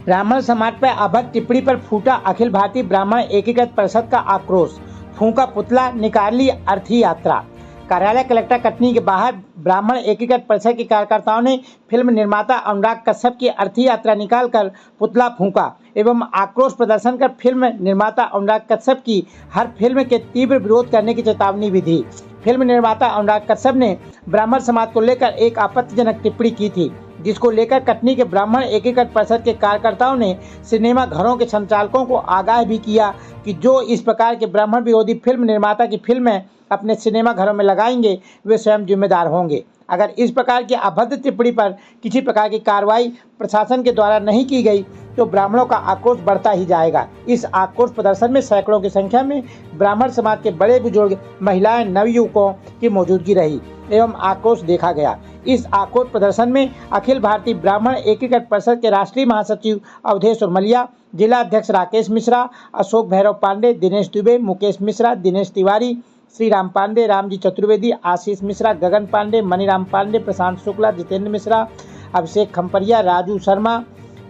ब्राह्मण समाज पर अभद्र टिप्पणी पर फूटा अखिल भारतीय ब्राह्मण एकीकृत परिषद का आक्रोश। फूंका पुतला, निकाली अर्थी यात्रा। कार्यालय कलेक्टर कटनी के बाहर ब्राह्मण एकीकृत परिषद के कार्यकर्ताओं ने फिल्म निर्माता अनुराग कश्यप की अर्थी यात्रा निकालकर पुतला फूंका एवं आक्रोश प्रदर्शन कर फिल्म निर्माता अनुराग कश्यप की हर फिल्म के तीव्र विरोध करने की चेतावनी भी दी। फिल्म निर्माता अनुराग कश्यप ने ब्राह्मण समाज को लेकर एक आपत्तिजनक टिप्पणी की थी, जिसको लेकर कटनी के ब्राह्मण एकीकृत परिषद के कार्यकर्ताओं ने सिनेमा घरों के संचालकों को आगाह भी किया कि जो इस प्रकार के ब्राह्मण विरोधी फिल्म निर्माता की फिल्में अपने सिनेमा घरों में लगाएंगे वे स्वयं जिम्मेदार होंगे। अगर इस प्रकार की अभद्र टिप्पणी पर किसी प्रकार की कार्रवाई प्रशासन के द्वारा नहीं की गई तो ब्राह्मणों का आक्रोश बढ़ता ही जाएगा। इस आक्रोश प्रदर्शन में सैकड़ों की संख्या में ब्राह्मण समाज के बड़े बुजुर्ग, महिलाएं, नवयुवकों की मौजूदगी रही एवं आक्रोश देखा गया। इस आक्रोश प्रदर्शन में अखिल भारतीय ब्राह्मण एकीकृत परिषद के राष्ट्रीय महासचिव अवधेश उर्मलिया, जिला अध्यक्ष राकेश मिश्रा, अशोक भैरव पांडे, दिनेश दुबे, मुकेश मिश्रा, दिनेश तिवारी, श्री राम पांडे, रामजी चतुर्वेदी, आशीष मिश्रा, गगन पांडे, मनीराम पांडे, प्रशांत शुक्ला, जितेंद्र मिश्रा, अभिषेक खम्परिया, राजू शर्मा,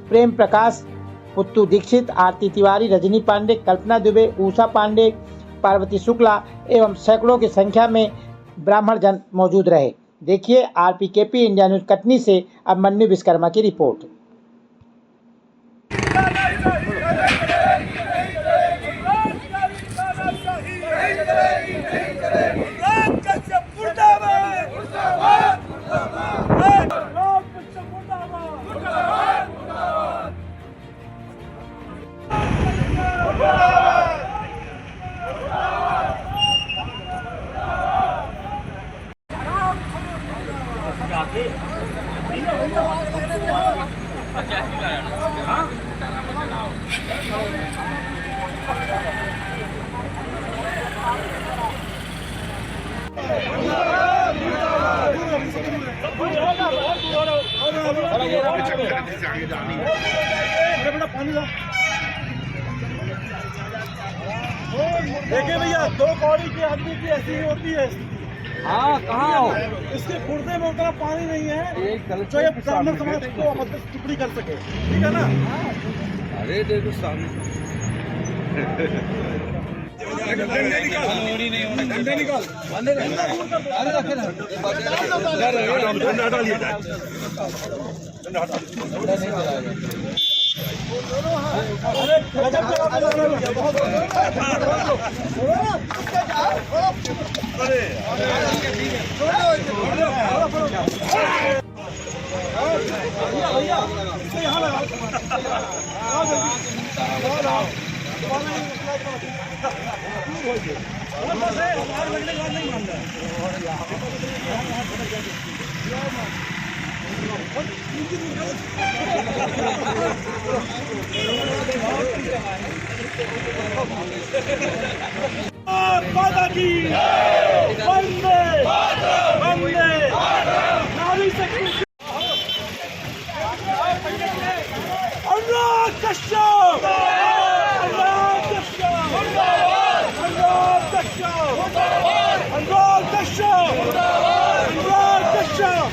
प्रेम प्रकाश, पुत्तू दीक्षित, आरती तिवारी, रजनी पांडे, कल्पना दुबे, उषा पांडे, पार्वती शुक्ला एवं सैकड़ों की संख्या में ब्राह्मण जन मौजूद रहे। देखिए आरपीकेपी इंडिया न्यूज कटनी से अभिमन्यु विश्वकर्मा की रिपोर्ट। देखिए भैया, 2 कौड़ी की आदमी की ऐसी ही होती है। हाँ, कहाँ हो? इसके गुर्दे में उतना पानी नहीं है जो ये ब्राह्मण समाज को अभद्र टिप्पणी कर सके, ठीक है ना? अरे देखो सामने डंडे निकाल। माता की वंदे वंदे नारी शक्ति। अनुराग कश्यप, अनुराग कश्यप, अनुराग कश्यप, अनुराग कश्यप, अनुराग कश्यप,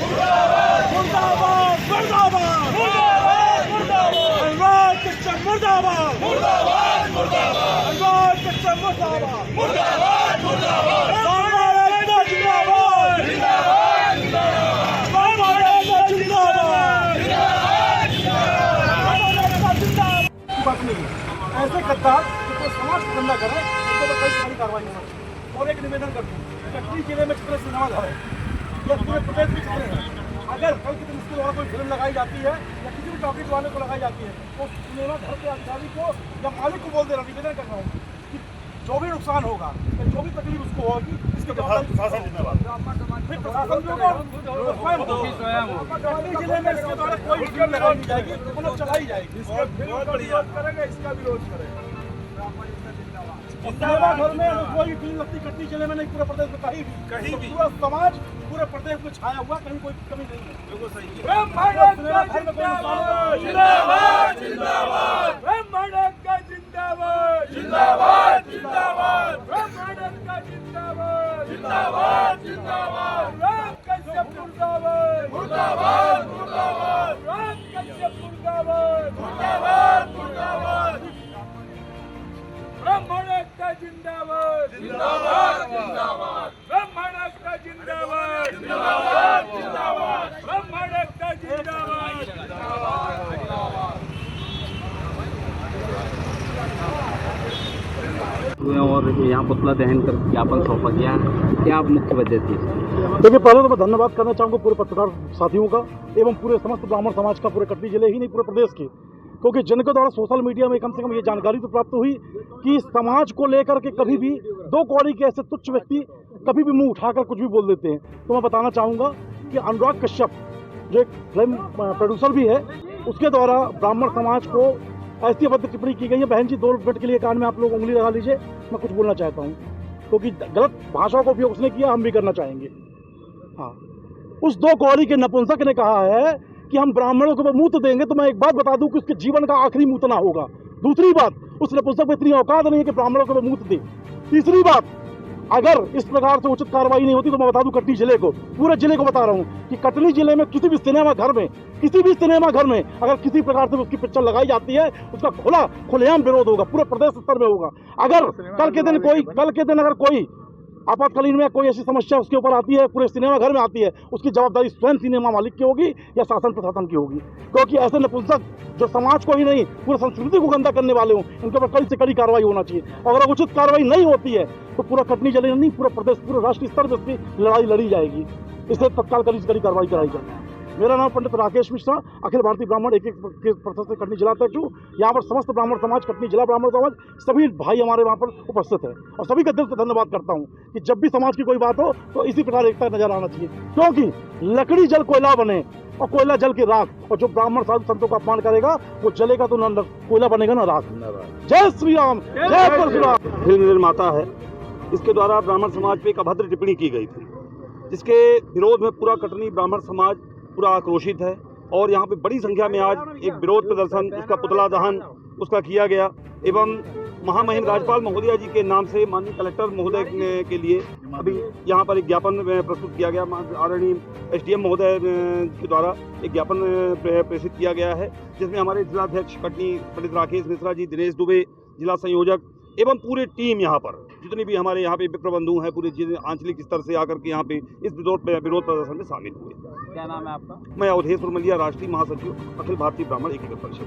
मुर्दाबाद मुर्दाबाद मुर्दाबाद, अनुराग कश्यप मुर्दाबाद मुर्दाबाद मुर्दाबाद, अनुराग कश्यप मुर्दाबाद मुर्दाबाद मुर्दाबाद, जिंदाबाद जिंदाबाद जिंदाबाद। बात नहीं, ऐसे गद्दार जो समाज को गंदा करे उनको तो कई सारी कार्रवाई होना चाहिए। और एक निवेदन करते हैं, कटनी जिले में जितने सिनेमा घर है या पूरे प्रदेश में जितने हैं, अगर कल की दिन इसके द्वारा कोई फिल्म लगाई जाती है या किसी भी टॉपिक वाले को लगाई जाती है तो सिनेमा घर के अधिकारी को या मालिक को बोल देना, निवेदन कर रहा हूँ कि जो भी नुकसान होगा या जो भी तकलीफ उसको होगी इसके प्रशासन जिम्मेवार, फिर प्रशासन जो कटनी जिले में इसके द्वारा कोई फिल्म लगाई नहीं जाएगी, मतलब चलाई जाएगी। करेंगे इसका विरोध करेंगे। सिनेमा घर में कोई फिल्म लगती कटनी जिले में नहीं, पूरे प्रदेश में कहीं भी पूरा समाज पूरे प्रदेश में छाया हुआ, कहीं कोई कमी नहीं है। बिल्कुल सही है। जिंदाबाद जिंदाबाद, ब्रह्मांड का जिंदाबाद जिंदाबाद जिंदाबाद, ब्रह्मांड का जिंदाबाद जिंदाबाद जिंदाबाद, राम कश्यप मुर्दाबाद मुर्दाबाद मुर्दाबाद, राम कश्यप मुर्दाबाद मुर्दाबाद। जिंदाबाद जिंदाबाद जिंदाबाद ब्राह्मण एकता जिंदाबाद जिंदाबाद जिंदाबाद ब्राह्मण एकता जिंदाबाद और यहाँ पुतला दहन कर ज्ञापन सौंपा गया, क्या मुख्य वजह थी? देखिए, पहले तो मैं धन्यवाद करना चाहूँगा पूरे पत्रकार साथियों का एवं पूरे समस्त ब्राह्मण समाज का, पूरे कटनी जिले ही नहीं पूरे प्रदेश के, क्योंकि जिनके द्वारा सोशल मीडिया में कम से कम ये जानकारी तो प्राप्त हुई कि समाज को लेकर के कभी भी दो कौड़ी के ऐसे तुच्छ व्यक्ति कभी भी मुंह उठाकर कुछ भी बोल देते हैं। तो मैं बताना चाहूँगा कि अनुराग कश्यप जो एक फिल्म प्रोड्यूसर भी है, उसके द्वारा ब्राह्मण समाज को ऐसी अभद्र टिप्पणी की गई है। बहन जी 2 मिनट के लिए कान में आप लोग उंगली लगा लीजिए, मैं कुछ बोलना चाहता हूँ, क्योंकि गलत भाषा का उपयोग उसने किया, हम भी करना चाहेंगे। हाँ, उस 2 कौड़ी के नपुंसक ने कहा है कि हम ब्राह्मणों को मूत देंगे, तो मैं एक बात बता दूं कि उसके जीवन का आखिरी मूतना होगा। दूसरी बात, उस नपुंसक में इतनी औकात नहीं है कि ब्राह्मणों को मूत दे। तीसरी बात, अगर इस प्रकार से उचित कार्रवाई नहीं होती तो मैं बता दूं कटनी जिले को, पूरे जिले को बता रहा हूं कि कटनी जिले में किसी भी सिनेमा घर में अगर किसी प्रकार से उसकी पिक्चर लगाई जाती है, उसका खुलेआम विरोध होगा, पूरे प्रदेश स्तर में होगा। अगर कल के दिन अगर कोई आपातकालीन में कोई ऐसी समस्या उसके ऊपर आती है, पूरे सिनेमा घर में आती है, उसकी जवाबदारी स्वयं सिनेमा मालिक की होगी या शासन प्रशासन की होगी, क्योंकि ऐसे नपुंसक जो समाज को ही नहीं पूरी संस्कृति को गंदा करने वाले हों, इनके ऊपर कड़ी से कड़ी कार्रवाई होना चाहिए। और अगर उचित कार्रवाई नहीं होती है तो पूरा कटनी जिले नहीं, पूरा प्रदेश, पूरे राष्ट्रीय स्तर पर इसकी लड़ाई लड़ी जाएगी। इसे तत्काल कड़ी से कड़ी कार्रवाई कराई जाए। मेरा नाम पंडित राकेश मिश्रा, अखिल भारतीय ब्राह्मण एक परिषद से कटनी जिला अध्यक्ष हूँ। यहाँ पर समस्त ब्राह्मण समाज, कटनी जिला ब्राह्मण समाज, सभी भाई हमारे वहाँ पर उपस्थित है और सभी का दिल से धन्यवाद करता हूँ कि जब भी समाज की कोई बात हो तो इसी प्रकार एकता नजर आना चाहिए, क्योंकि लकड़ी जल कोयला बने और कोयला जल की राख, और जो ब्राह्मण साधु संतों का अपमान करेगा वो जलेगा तो न कोयला बनेगा न राख। जय श्री राम, जय परशुराम। फिल्म निर्माता है, इसके द्वारा ब्राह्मण समाज पे एक अभद्र टिप्पणी की गई थी, जिसके विरोध में पूरा कटनी ब्राह्मण समाज पूरा आक्रोशित है। और यहाँ पे बड़ी संख्या में आज एक विरोध प्रदर्शन, उसका पुतला दहन उसका किया गया एवं महामहिम राज्यपाल महोदया जी के नाम से माननीय कलेक्टर महोदय के लिए अभी यहाँ पर एक ज्ञापन प्रस्तुत किया गया। आदरणीय SDM महोदय के द्वारा एक ज्ञापन प्रेषित किया गया है, जिसमें हमारे जिलाध्यक्ष कटनी पंडित राकेश मिश्रा जी, दिनेश दुबे जिला संयोजक एवं पूरी टीम यहाँ पर जितनी भी हमारे यहाँ पे विप्रबंधु हैं, पूरे आंचलिक स्तर से आकर के यहाँ पे इस विरोध प्रदर्शन में शामिल हुए। क्या नाम है आपका? मैं अवधेश उर्मलिया, राष्ट्रीय महासचिव, अखिल भारतीय ब्राह्मण एकीकृत परिषद।